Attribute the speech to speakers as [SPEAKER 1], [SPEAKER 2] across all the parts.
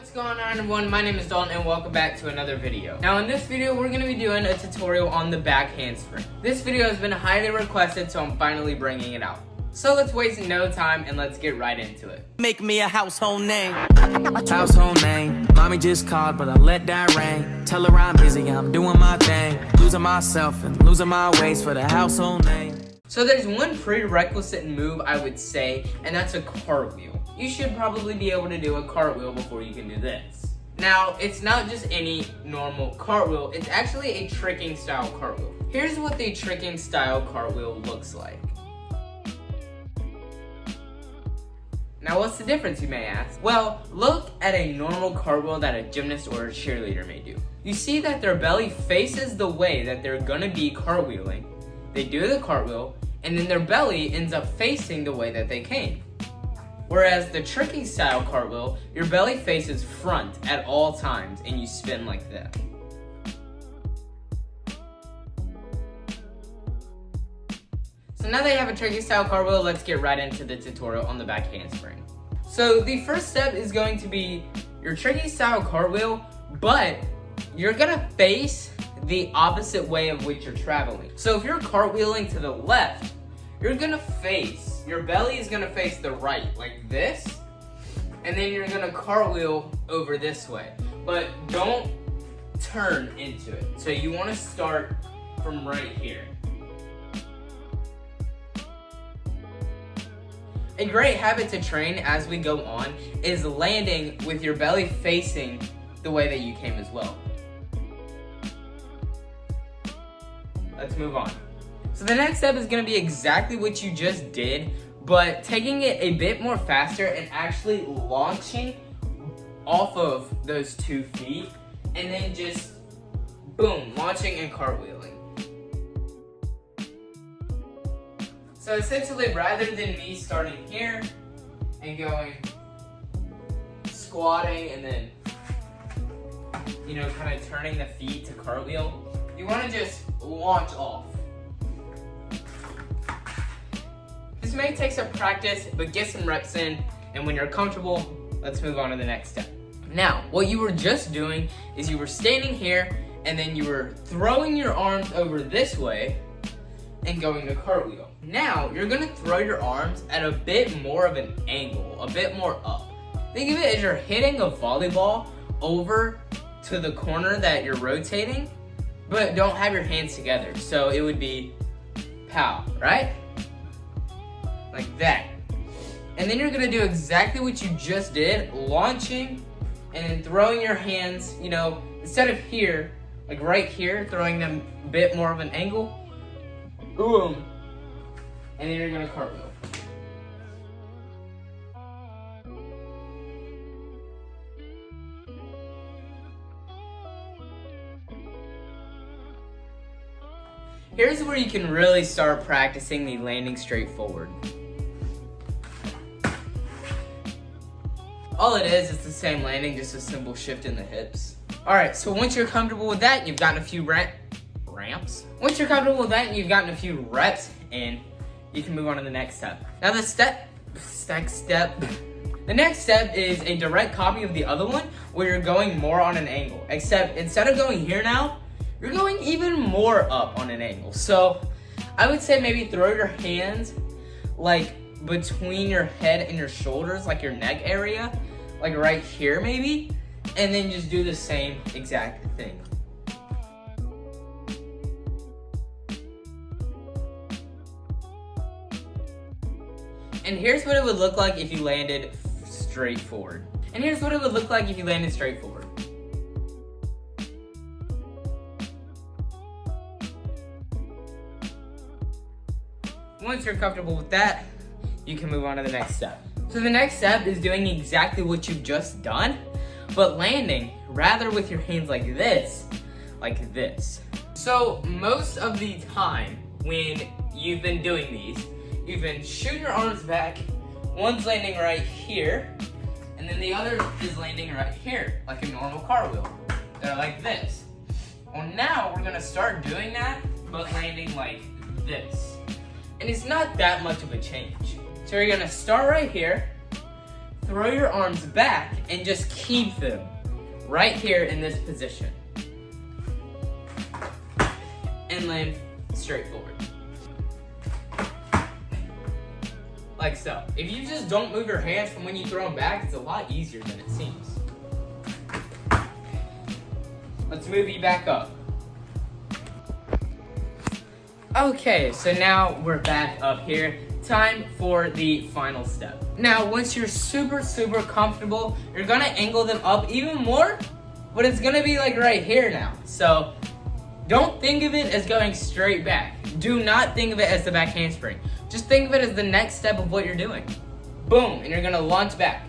[SPEAKER 1] What's going on, everyone? My name is Dalton and welcome back to another video. Now in this video we're going to be doing a tutorial on the back handspring. This video has been highly requested, so I'm finally bringing it out. So let's waste no time and let's get right into it.
[SPEAKER 2] Make me a household name. Household name. Mommy just called, but I let that ring. Tell her I'm busy, I'm doing my thing. Losing myself and losing my ways for the household name.
[SPEAKER 1] So there's one prerequisite move I would say, and that's a cartwheel. You should probably be able to do a cartwheel before you can do this. Now, it's not just any normal cartwheel, it's actually a tricking style cartwheel. Here's what the tricking style cartwheel looks like. Now, what's the difference, you may ask? Well, look at a normal cartwheel that a gymnast or a cheerleader may do. You see that their belly faces the way that they're gonna be cartwheeling. They do the cartwheel, and then their belly ends up facing the way that they came. Whereas the tricking style cartwheel, your belly faces front at all times, and you spin like that. So now that you have a tricking style cartwheel, let's get right into the tutorial on the back handspring. So the first step is going to be your tricking style cartwheel, but you're gonna face the opposite way of which you're traveling. So if you're cartwheeling to the left, you're gonna face, your belly is gonna face the right, like this, and then you're gonna cartwheel over this way. But don't turn into it. So you wanna start from right here. A great habit to train as we go on is landing with your belly facing the way that you came as well. Let's move on. So the next step is gonna be exactly what you just did, but taking it a bit more faster and actually launching off of those 2 feet, and then just, boom, launching and cartwheeling. So essentially, rather than me starting here and going squatting and then, kind of turning the feet to cartwheel, you want to just launch off. This may take some practice, but get some reps in, and when you're comfortable, let's move on to the next step. Now, what you were just doing is you were standing here, and then you were throwing your arms over this way and going to cartwheel. Now, you're gonna throw your arms at a bit more of an angle, a bit more up. Think of it as you're hitting a volleyball over to the corner that you're rotating, but don't have your hands together. So it would be pow, right? Like that. And then you're gonna do exactly what you just did, launching and then throwing your hands, instead of here, like right here, throwing them a bit more of an angle, boom, and then you're gonna cartwheel. Here's where you can really start practicing the landing straight forward. All it is the same landing, just a simple shift in the hips. Alright, so once you're comfortable with that, you've gotten a few ramps. Once you're comfortable with that and you've gotten a few reps in, you can move on to the next step. Now the next step is a direct copy of the other one where you're going more on an angle. Except instead of going here now, you're going even more up on an angle. So I would say maybe throw your hands like between your head and your shoulders, like your neck area, like right here maybe, and then just do the same exact thing. And here's what it would look like if you landed straight forward. Once you're comfortable with that, you can move on to the next step. So the next step is doing exactly what you've just done, but landing rather with your hands like this. So most of the time when you've been doing these, you've been shooting your arms back, one's landing right here, and then the other is landing right here, like a normal cartwheel. They're like this. Well, now we're gonna start doing that, but landing like this. And it's not that much of a change. So you're gonna start right here, throw your arms back and just keep them right here in this position. And land straight forward. Like so. If you just don't move your hands from when you throw them back, it's a lot easier than it seems. Let's move you back up. Okay, so now we're back up here. Time for the final step. Now, once you're super comfortable, you're gonna angle them up even more, but it's gonna be like right here now. So don't think of it as going straight back. Do not think of it as the back handspring. Just think of it as the next step of what you're doing. Boom, and you're gonna launch back.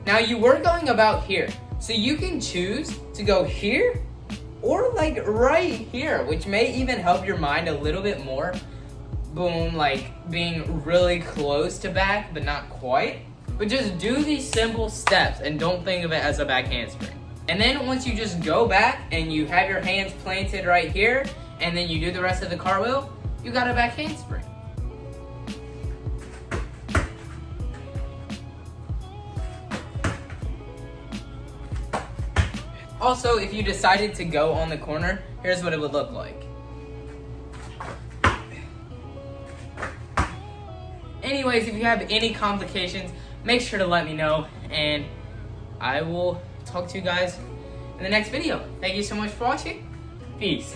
[SPEAKER 1] Now you were going about here, so you can choose to go here or like right here, which may even help your mind a little bit more. Boom, like being really close to back, but not quite. But just do these simple steps and don't think of it as a back handspring. And then once you just go back and you have your hands planted right here, and then you do the rest of the cartwheel, you got a back handspring. Also, if you decided to go on the corner, here's what it would look like. Anyways, if you have any complications, make sure to let me know, and I will talk to you guys in the next video. Thank you so much for watching. Peace.